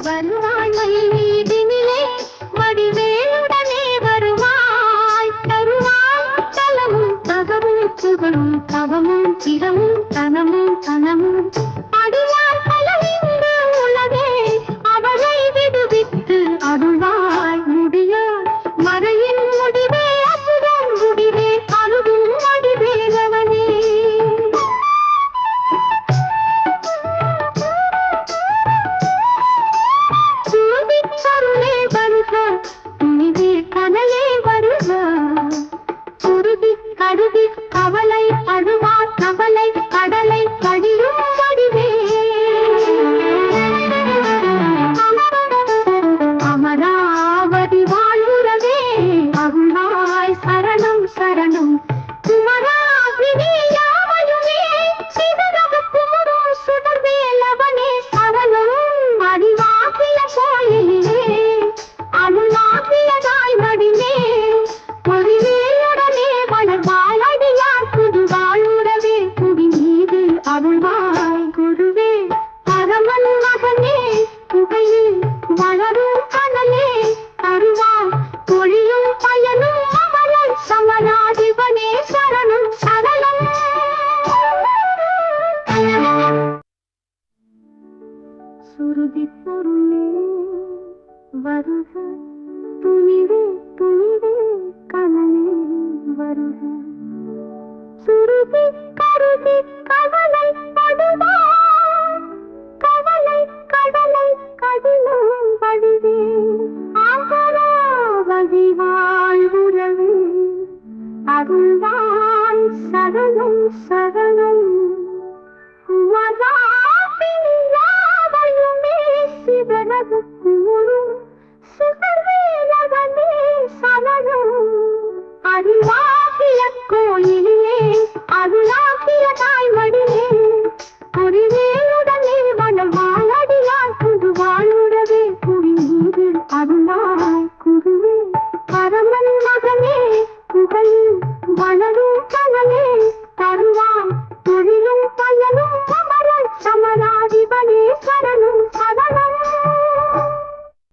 வருவாய் வீதினிலே வடிவேலுடனே வருவாய் தருவாய் தலமும் தகரும் புகழும் தவமும் திறமும் தனமும் தனமும் அடியார் பலவிந்த உலகே அவரை விடுவித்து அருள்வாய் முடிய மறையின் முடிவே அசுரம் முடிவே அருளும் வடிவேலவனே கருளே வருக துணிவே கனலே வருக குருதி கருதி கவலை அழுவா கவலை கடலை கடியும் வடிவே அமராவதி வாழ்வுறவே அருளாய் சரணம் சரணம் குமராவினி யாவையுமே சிதறக குமுறும் சுடர்வேலவனே சரணம் அறிவாகிய கோயிலே அருளாகியதாய் மடிலே பொறிவேலுடனே வளர்வாய் அடியார் புது வாழ்வுறவே குடி மீது அருள்வாய் குருவே பரமன் மகனே புகையில் வளரும் கனலே தருவாய் பொழியும் பயனும் அமரன் சமராதிபனே சரணம் சரணம் சுருதி பொருளே வருக துணிவே துணிவே கனலே வருக சுருதி கருதி கவலை படுவாய் கவலை கடலை கடிலும் வடிவே ஆகராவதி வாழ்வுறவே அருள்வாய் சரணம் சரணம் குமராவினி யாவையுமே சிதறகு கூறும் சுகர்வேலவனே சரணம் அறிவாகிய கோயிலே அருளாகியதாய் மடிலே பொறிவேலுடனே வனமாய் அடியார் புது வாழ்வுறவே குடி மீது அருளா